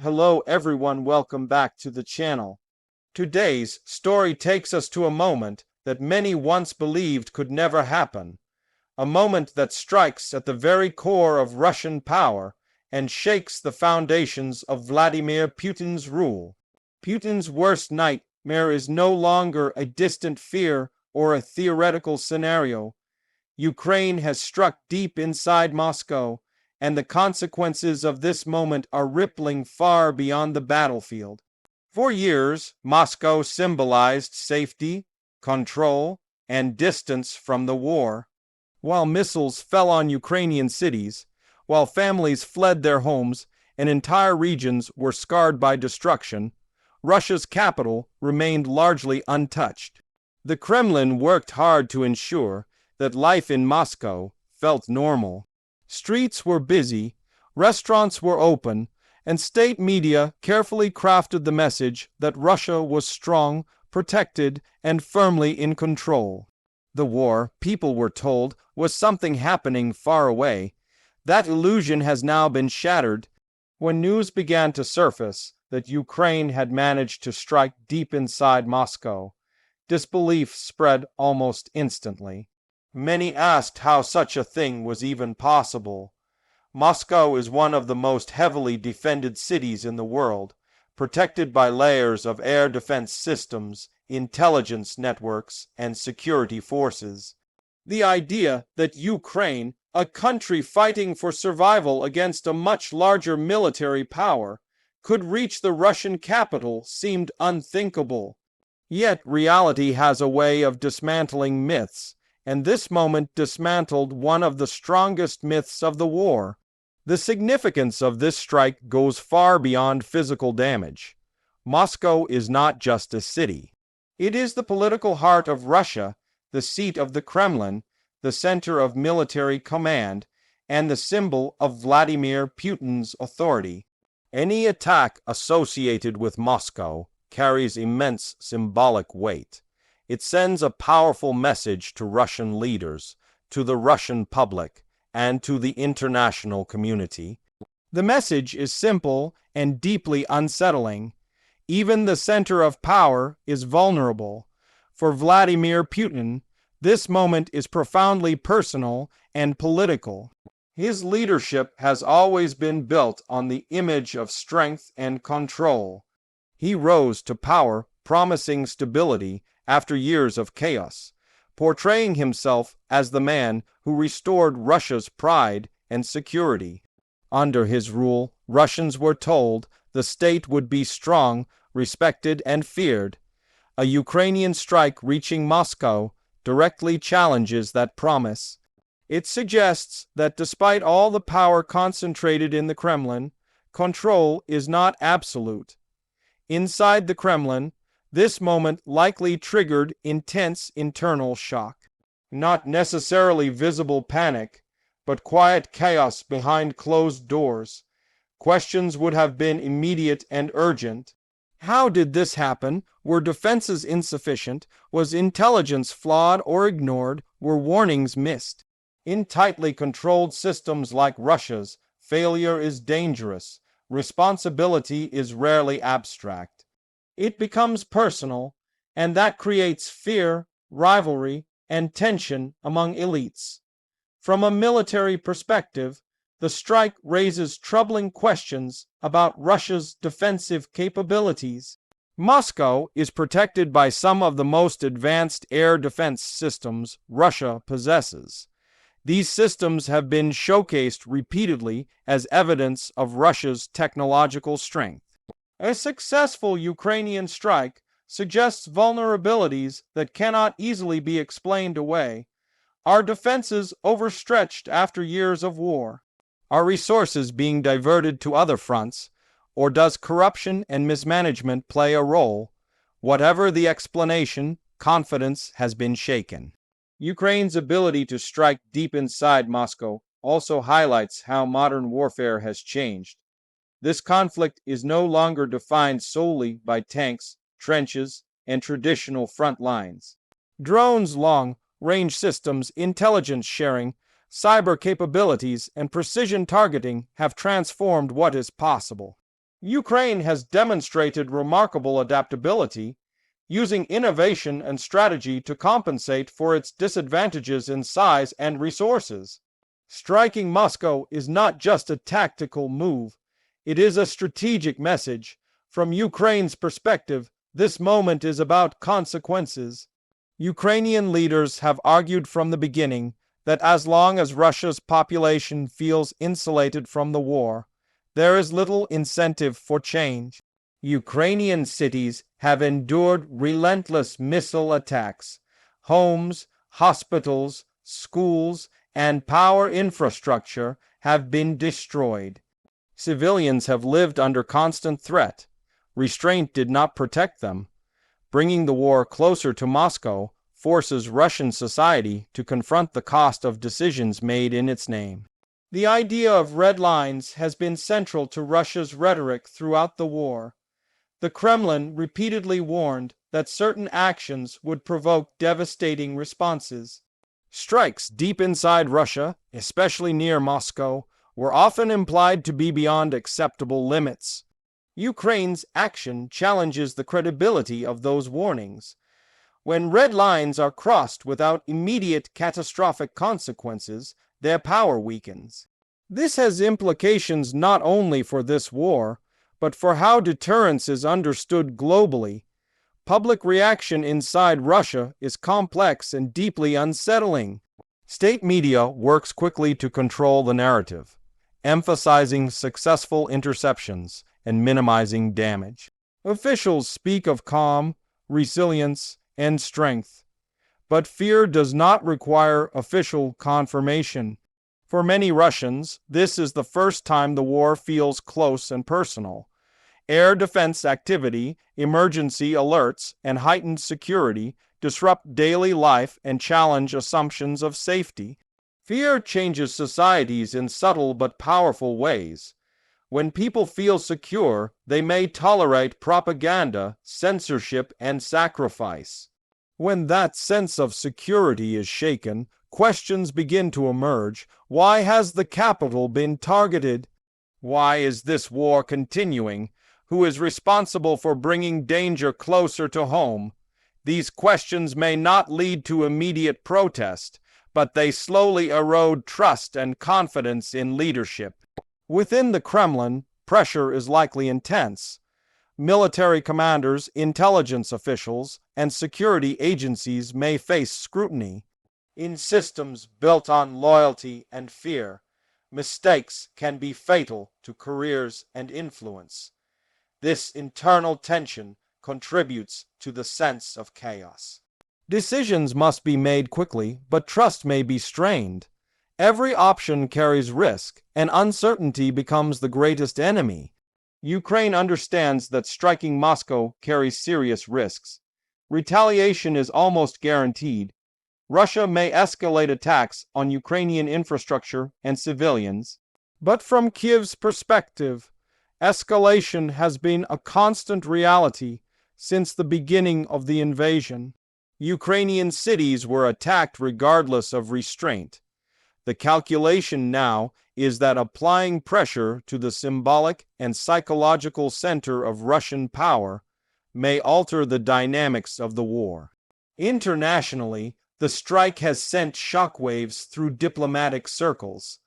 Hello everyone, welcome back to the channel. Today's story takes us to a moment that many once believed could never happen. A moment that strikes at the very core of Russian power and shakes the foundations of Vladimir Putin's rule. Putin's worst nightmare is no longer a distant fear or a theoretical scenario. Ukraine has struck deep inside Moscow, and the consequences of this moment are rippling far beyond the battlefield. For years, Moscow symbolized safety, control, and distance from the war. While missiles fell on Ukrainian cities, while families fled their homes and entire regions were scarred by destruction, Russia's capital remained largely untouched. The Kremlin worked hard to ensure that life in Moscow felt normal. Streets were busy, restaurants were open, and state media carefully crafted the message that Russia was strong, protected, and firmly in control. The war, people were told, was something happening far away. That illusion has now been shattered. When news began to surface that Ukraine had managed to strike deep inside Moscow, disbelief spread almost instantly. Many asked how such a thing was even possible. Moscow is one of the most heavily defended cities in the world, protected by layers of air defense systems, intelligence networks, and security forces. The idea that Ukraine, a country fighting for survival against a much larger military power, could reach the Russian capital seemed unthinkable. Yet reality has a way of dismantling myths, and this moment dismantled one of the strongest myths of the war. The significance of this strike goes far beyond physical damage. Moscow is not just a city. It is the political heart of Russia, the seat of the Kremlin, the center of military command, and the symbol of Vladimir Putin's authority. Any attack associated with Moscow carries immense symbolic weight. It sends a powerful message to Russian leaders, to the Russian public, and to the international community. The message is simple and deeply unsettling. Even the center of power is vulnerable. For Vladimir Putin, this moment is profoundly personal and political. His leadership has always been built on the image of strength and control. He rose to power promising stability after years of chaos, portraying himself as the man who restored Russia's pride and security. Under his rule, Russians were told the state would be strong, respected, and feared. A Ukrainian strike reaching Moscow directly challenges that promise. It suggests that despite all the power concentrated in the Kremlin, control is not absolute. Inside the Kremlin, this moment likely triggered intense internal shock. Not necessarily visible panic, but quiet chaos behind closed doors. Questions would have been immediate and urgent. How did this happen? Were defenses insufficient? Was intelligence flawed or ignored? Were warnings missed? In tightly controlled systems like Russia's, failure is dangerous. Responsibility is rarely abstract. It becomes personal, and that creates fear, rivalry, and tension among elites. From a military perspective, the strike raises troubling questions about Russia's defensive capabilities. Moscow is protected by some of the most advanced air defense systems Russia possesses. These systems have been showcased repeatedly as evidence of Russia's technological strength. A successful Ukrainian strike suggests vulnerabilities that cannot easily be explained away. Are defenses overstretched after years of war? Are resources being diverted to other fronts? Or does corruption and mismanagement play a role? Whatever the explanation, confidence has been shaken. Ukraine's ability to strike deep inside Moscow also highlights how modern warfare has changed. This conflict is no longer defined solely by tanks, trenches, and traditional front lines. Drones, long-range systems, intelligence sharing, cyber capabilities, and precision targeting have transformed what is possible. Ukraine has demonstrated remarkable adaptability, using innovation and strategy to compensate for its disadvantages in size and resources. Striking Moscow is not just a tactical move, it is a strategic message. From Ukraine's perspective, this moment is about consequences. Ukrainian leaders have argued from the beginning that as long as Russia's population feels insulated from the war, there is little incentive for change. Ukrainian cities have endured relentless missile attacks. Homes, hospitals, schools, and power infrastructure have been destroyed. Civilians have lived under constant threat. Restraint did not protect them. Bringing the war closer to Moscow forces Russian society to confront the cost of decisions made in its name. The idea of red lines has been central to Russia's rhetoric throughout the war. The Kremlin repeatedly warned that certain actions would provoke devastating responses. Strikes deep inside Russia, especially near Moscow, were often implied to be beyond acceptable limits. Ukraine's action challenges the credibility of those warnings. When red lines are crossed without immediate catastrophic consequences, their power weakens. This has implications not only for this war, but for how deterrence is understood globally. Public reaction inside Russia is complex and deeply unsettling. State media works quickly to control the narrative, emphasizing successful interceptions and minimizing damage. Officials speak of calm, resilience, and strength, but fear does not require official confirmation. For many Russians, this is the first time the war feels close and personal. Air defense activity, emergency alerts, and heightened security disrupt daily life and challenge assumptions of safety. Fear changes societies in subtle but powerful ways. When people feel secure, they may tolerate propaganda, censorship, and sacrifice. When that sense of security is shaken, questions begin to emerge. Why has the capital been targeted? Why is this war continuing? Who is responsible for bringing danger closer to home? These questions may not lead to immediate protest, but they slowly erode trust and confidence in leadership. Within the Kremlin, pressure is likely intense. Military commanders, intelligence officials, and security agencies may face scrutiny. In systems built on loyalty and fear, mistakes can be fatal to careers and influence. This internal tension contributes to the sense of chaos. Decisions must be made quickly, but trust may be strained. Every option carries risk, and uncertainty becomes the greatest enemy. Ukraine understands that striking Moscow carries serious risks. Retaliation is almost guaranteed. Russia may escalate attacks on Ukrainian infrastructure and civilians. But from Kiev's perspective, escalation has been a constant reality since the beginning of the invasion. Ukrainian cities were attacked regardless of restraint. The calculation now is that applying pressure to the symbolic and psychological center of Russian power may alter the dynamics of the war. Internationally, the strike has sent shockwaves through diplomatic circles.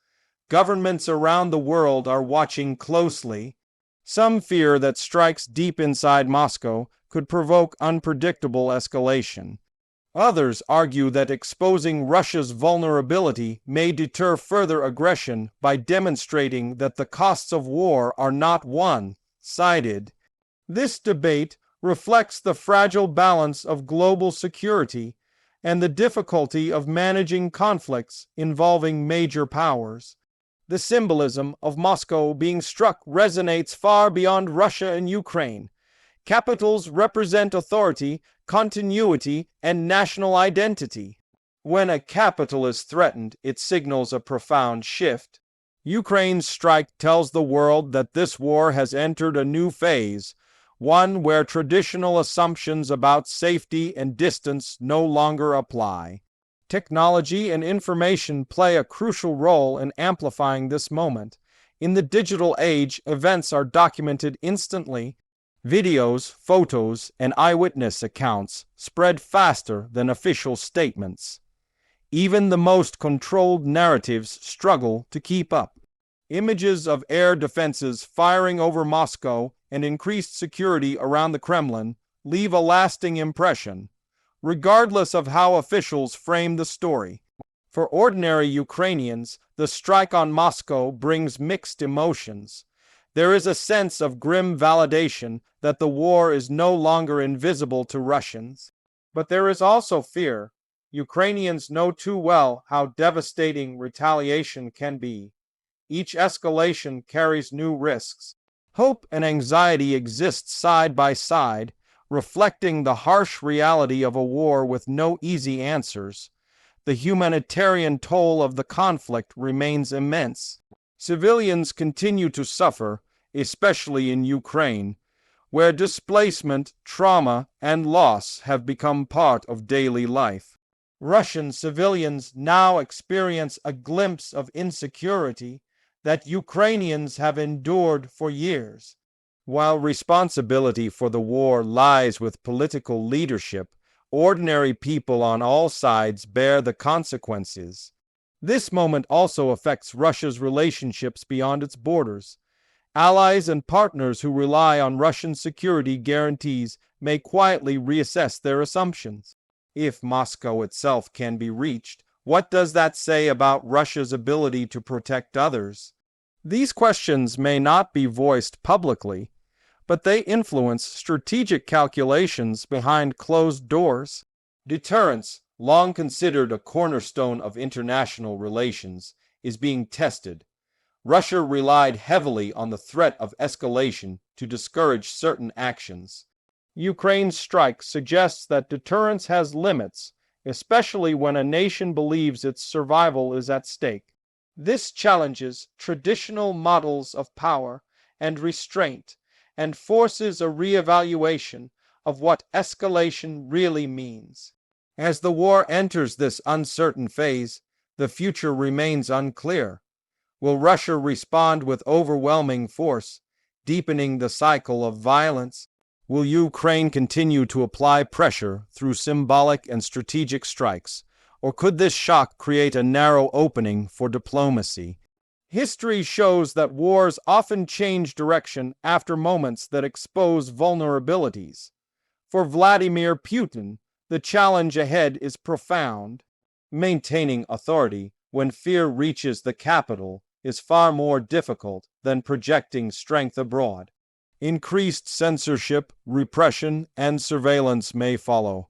Governments around the world are watching closely. Some fear that strikes deep inside Moscow could provoke unpredictable escalation. Others argue that exposing Russia's vulnerability may deter further aggression by demonstrating that the costs of war are not one-sided. This debate reflects the fragile balance of global security and the difficulty of managing conflicts involving major powers. The symbolism of Moscow being struck resonates far beyond Russia and Ukraine. Capitals represent authority, continuity, and national identity. When a capital is threatened, it signals a profound shift. Ukraine's strike tells the world that this war has entered a new phase, one where traditional assumptions about safety and distance no longer apply. Technology and information play a crucial role in amplifying this moment. In the digital age, events are documented instantly. Videos, photos, and eyewitness accounts spread faster than official statements. Even the most controlled narratives struggle to keep up. Images of air defenses firing over Moscow and increased security around the Kremlin leave a lasting impression, regardless of how officials frame the story. For ordinary Ukrainians, the strike on Moscow brings mixed emotions. There is a sense of grim validation that the war is no longer invisible to Russians. But there is also fear. Ukrainians know too well how devastating retaliation can be. Each escalation carries new risks. Hope and anxiety exist side by side, reflecting the harsh reality of a war with no easy answers. The humanitarian toll of the conflict remains immense. Civilians continue to suffer, especially in Ukraine, where displacement, trauma, and loss have become part of daily life. Russian civilians now experience a glimpse of insecurity that Ukrainians have endured for years. While responsibility for the war lies with political leadership, ordinary people on all sides bear the consequences. This moment also affects Russia's relationships beyond its borders. Allies and partners who rely on Russian security guarantees may quietly reassess their assumptions. If Moscow itself can be reached, what does that say about Russia's ability to protect others? These questions may not be voiced publicly, but they influence strategic calculations behind closed doors. Deterrence, long considered a cornerstone of international relations, is being tested. Russia relied heavily on the threat of escalation to discourage certain actions. Ukraine's strike suggests that deterrence has limits, especially when a nation believes its survival is at stake. This challenges traditional models of power and restraint and forces a reevaluation of what escalation really means. As the war enters this uncertain phase, the future remains unclear. Will Russia respond with overwhelming force, deepening the cycle of violence? Will Ukraine continue to apply pressure through symbolic and strategic strikes, or could this shock create a narrow opening for diplomacy? History shows that wars often change direction after moments that expose vulnerabilities. For Vladimir Putin, the challenge ahead is profound. Maintaining authority when fear reaches the capital is far more difficult than projecting strength abroad. Increased censorship, repression, and surveillance may follow.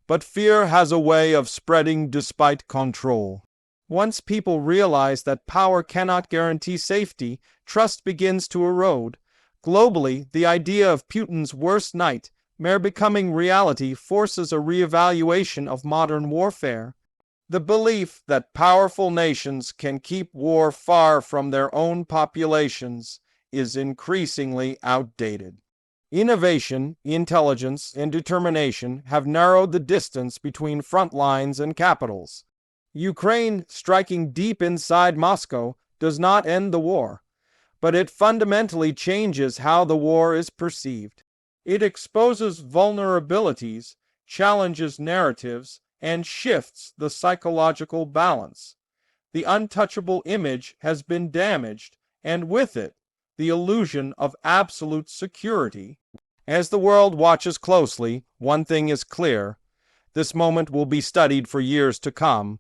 But fear has a way of spreading despite control. Once people realize that power cannot guarantee safety, trust begins to erode. Globally, the idea of Putin's worst night mere becoming reality forces a reevaluation of modern warfare. The belief that powerful nations can keep war far from their own populations is increasingly outdated. Innovation, intelligence, and determination have narrowed the distance between front lines and capitals. Ukraine striking deep inside Moscow does not end the war, but it fundamentally changes how the war is perceived. It exposes vulnerabilities, challenges narratives, and shifts the psychological balance. The untouchable image has been damaged, and with it, the illusion of absolute security. As the world watches closely, one thing is clear. This moment will be studied for years to come.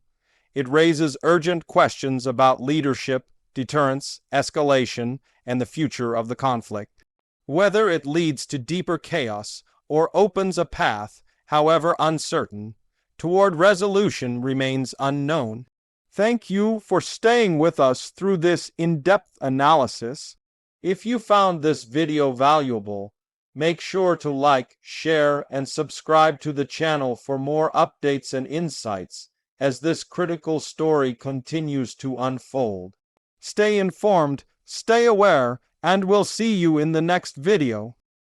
It raises urgent questions about leadership, deterrence, escalation, and the future of the conflict. Whether it leads to deeper chaos or opens a path, however uncertain, toward resolution remains unknown. Thank you for staying with us through this in-depth analysis. If you found this video valuable, make sure to like, share, and subscribe to the channel for more updates and insights as this critical story continues to unfold. Stay informed, stay aware, and we'll see you in the next video.